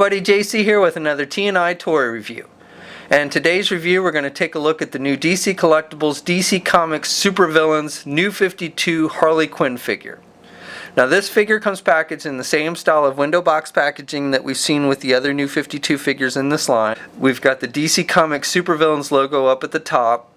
everybody, JC here with another T&I toy review. And today's review we're going to take a look at the new DC Collectibles DC Comics Supervillains New 52 Harley Quinn figure. Now this figure comes packaged in the same style of window box packaging that we've seen with the other New 52 figures in this line. We've got the DC Comics Supervillains logo up at the top.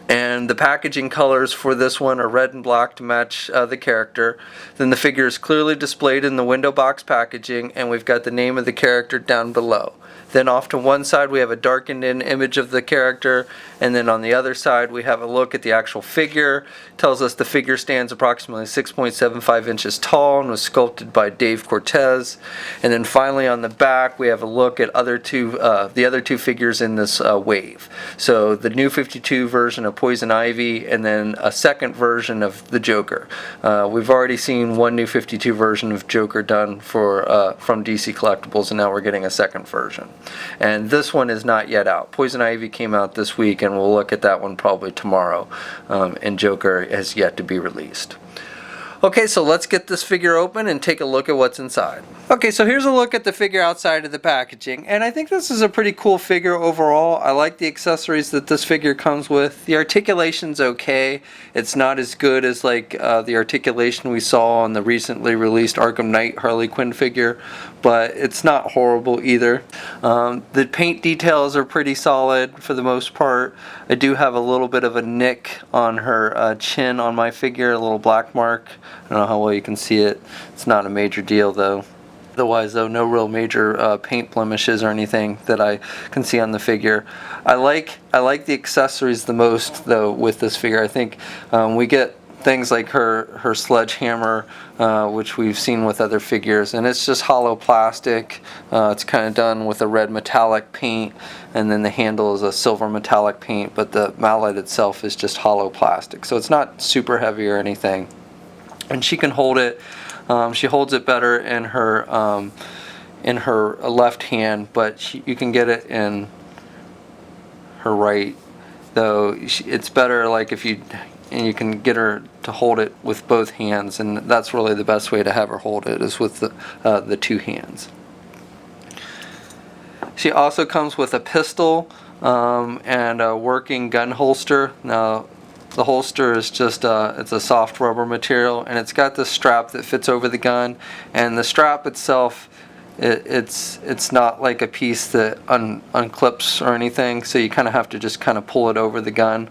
And the packaging colors for this one are red and black to match the character. Then the figure is clearly displayed in the window box packaging, and we've got the name of the character down below. Then off to one side we have a darkened in image of the character, and then on the other side we have a look at the actual figure. It tells us the figure stands approximately 6.75 inches tall and was sculpted by Dave Cortez. And then finally on the back we have a look at the other two figures in this wave. So the New 52 version of Poison Ivy, and then a second version of the Joker. We've already seen one New 52 version of Joker done from DC Collectibles, and now we're getting a second version. And this one is not yet out. Poison Ivy came out this week, and we'll look at that one probably tomorrow. And Joker has yet to be released. Okay, so let's get this figure open and take a look at what's inside. Okay, so here's a look at the figure outside of the packaging, and I think this is a pretty cool figure overall. I like the accessories that this figure comes with. The articulation's okay. It's not as good as like the articulation we saw on the recently released Arkham Knight Harley Quinn figure, but it's not horrible either. The paint details are pretty solid for the most part. I do have a little bit of a nick on her chin on my figure, a little black mark. I don't know how well you can see it. It's not a major deal though. Otherwise though, no real major paint blemishes or anything that I can see on the figure. I like the accessories the most though with this figure. I think we get things like her sledgehammer, which we've seen with other figures, and it's just hollow plastic. It's kind of done with a red metallic paint, and then the handle is a silver metallic paint, but the mallet itself is just hollow plastic, so it's not super heavy or anything. And she can hold it. She holds it better in her left hand, but you can get it in her right. Though it's better like if you can get her to hold it with both hands, and that's really the best way to have her hold it, is with the two hands. She also comes with a pistol and a working gun holster. Now the holster is just it's a soft rubber material, and it's got this strap that fits over the gun, and the strap itself, it's not like a piece that unclips or anything, so you kind of have to just kind of pull it over the gun.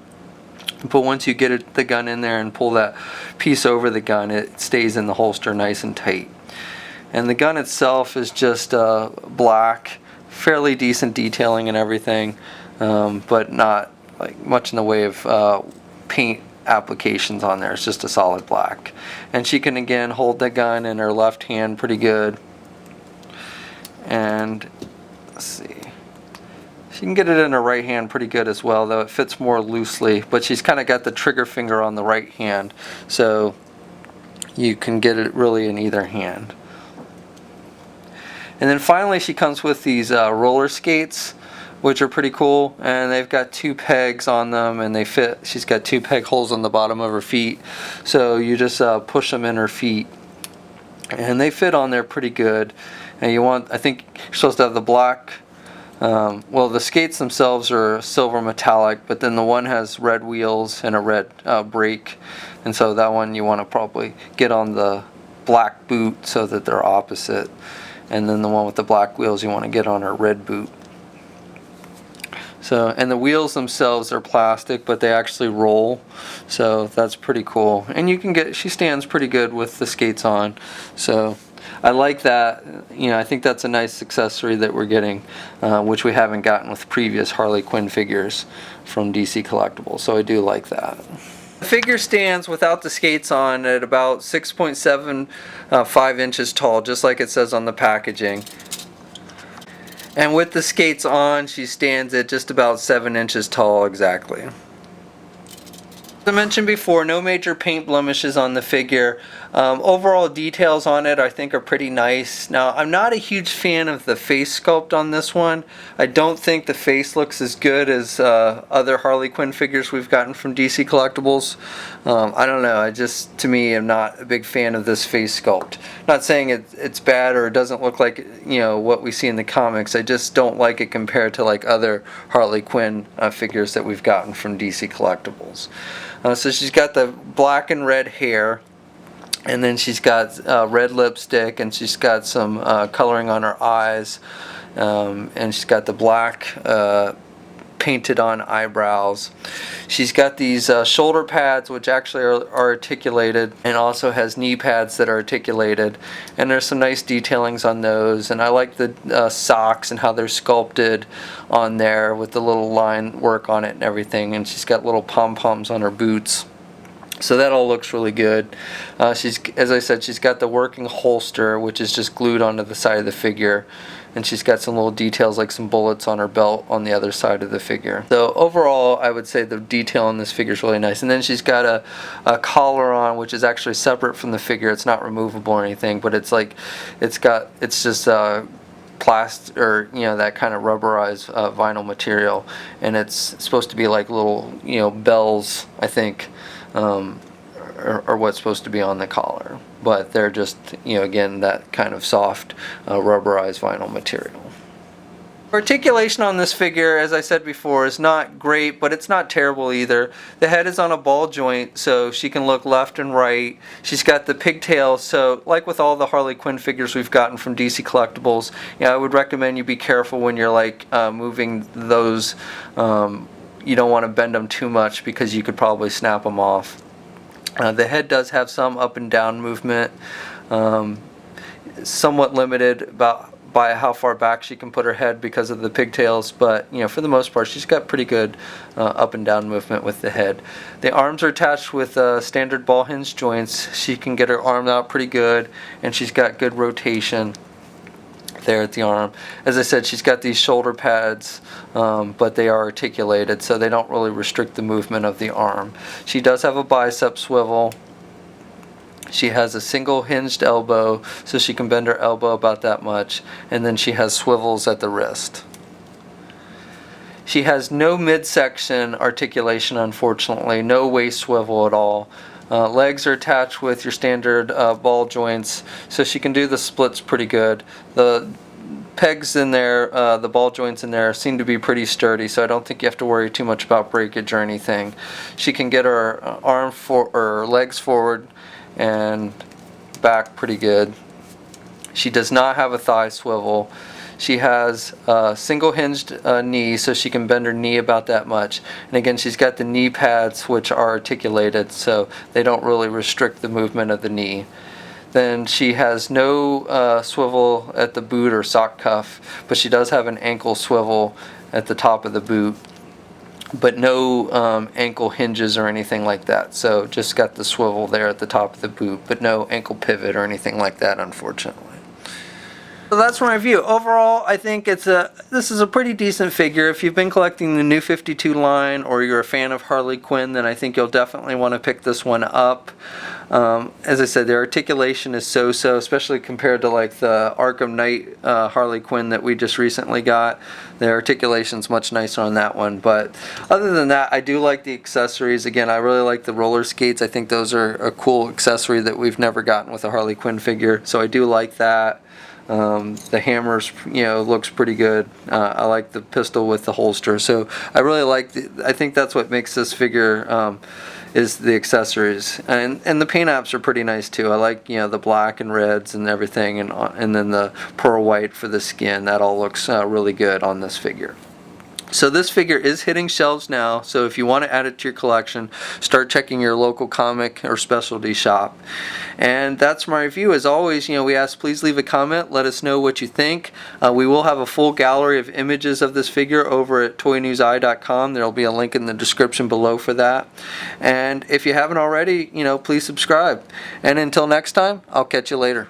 But once you get the gun in there and pull that piece over the gun, it stays in the holster nice and tight. And the gun itself is just black, fairly decent detailing and everything, but not like much in the way of paint applications on there. It's just a solid black. And she can again hold the gun in her left hand pretty good. And let's see. She can get it in her right hand pretty good as well, though it fits more loosely, but she's kind of got the trigger finger on the right hand, so you can get it really in either hand. And then finally she comes with these roller skates, which are pretty cool, and they've got two pegs on them, and they fit. She's got two peg holes on the bottom of her feet, so you just push them in her feet, and they fit on there pretty good. And I think you're supposed to have the black. Well, the skates themselves are silver metallic, but then the one has red wheels and a red brake, and so that one you want to probably get on the black boot so that they're opposite, and then the one with the black wheels you want to get on her red boot. So, and the wheels themselves are plastic, but they actually roll, so that's pretty cool. And she stands pretty good with the skates on, so I like that. I think that's a nice accessory that we're getting, which we haven't gotten with previous Harley Quinn figures from DC Collectibles, so I do like that. The figure stands without the skates on at about 6.75 inches tall, just like it says on the packaging. And with the skates on, she stands at just about 7 inches tall exactly. As I mentioned before, no major paint blemishes on the figure. Overall details on it I think are pretty nice. Now, I'm not a huge fan of the face sculpt on this one. I don't think the face looks as good as other Harley Quinn figures we've gotten from DC Collectibles. I don't know, to me, am not a big fan of this face sculpt. Not saying it's bad or it doesn't look like, you know, what we see in the comics. I just don't like it compared to like other Harley Quinn figures that we've gotten from DC Collectibles. So she's got the black and red hair, and then she's got red lipstick, and she's got some coloring on her eyes, and she's got the black painted on eyebrows. She's got these shoulder pads which actually are articulated, and also has knee pads that are articulated, and there's some nice detailings on those, and I like the socks and how they're sculpted on there with the little line work on it and everything, and she's got little pom-poms on her boots. So that all looks really good. As I said, she's got the working holster, which is just glued onto the side of the figure, and she's got some little details like some bullets on her belt on the other side of the figure. So overall, I would say the detail on this figure is really nice. And then she's got a collar on, which is actually separate from the figure. It's not removable or anything, but it's like it's just plastic, or you know, that kind of rubberized vinyl material, and it's supposed to be like little, you know, bells, I think. Or what's supposed to be on the collar, but they're just, you know, again, that kind of soft rubberized vinyl material. Articulation on this figure, as I said before, is not great, but it's not terrible either. The head is on a ball joint, so she can look left and right. She's got the pigtails, so like with all the Harley Quinn figures we've gotten from DC Collectibles, you know, I would recommend you be careful when you're like moving those. You don't want to bend them too much because you could probably snap them off. The head does have some up and down movement, somewhat limited by how far back she can put her head because of the pigtails, but you know, for the most part she's got pretty good up and down movement with the head. The arms are attached with standard ball hinge joints. She can get her arm out pretty good, and she's got good rotation there at the arm. As I said, she's got these shoulder pads, but they are articulated, so they don't really restrict the movement of the arm. She does have a bicep swivel. She has a single hinged elbow, so she can bend her elbow about that much, and then she has swivels at the wrist. She has no midsection articulation, unfortunately, no waist swivel at all. Legs are attached with your standard ball joints, so she can do the splits pretty good. The pegs in there, the ball joints in there, seem to be pretty sturdy, so I don't think you have to worry too much about breakage or anything. She can get her or legs forward and back pretty good. She does not have a thigh swivel. She has a single hinged knee, so she can bend her knee about that much. And again, she's got the knee pads, which are articulated, so they don't really restrict the movement of the knee. Then she has no swivel at the boot or sock cuff, but she does have an ankle swivel at the top of the boot, but no ankle hinges or anything like that. So just got the swivel there at the top of the boot, but no ankle pivot or anything like that, unfortunately. So that's my review. Overall, I think this is a pretty decent figure. If you've been collecting the New 52 line, or you're a fan of Harley Quinn, then I think you'll definitely want to pick this one up. As I said, the articulation is so-so, especially compared to like the Arkham Knight Harley Quinn that we just recently got. The articulation's much nicer on that one. But other than that, I do like the accessories. Again, I really like the roller skates. I think those are a cool accessory that we've never gotten with a Harley Quinn figure, so I do like that. The hammers, you know, looks pretty good. I like the pistol with the holster, so I really like I think that's what makes this figure is the accessories, and the paint apps are pretty nice too. I like, you know, the black and reds and everything, and then the pearl white for the skin. That all looks really good on this figure. So this figure is hitting shelves now, so if you want to add it to your collection, start checking your local comic or specialty shop. And that's my review. As always, you know, we ask please leave a comment, let us know what you think. We will have a full gallery of images of this figure over at toynewseye.com. There will be a link in the description below for that. And if you haven't already, you know, please subscribe. And until next time, I'll catch you later.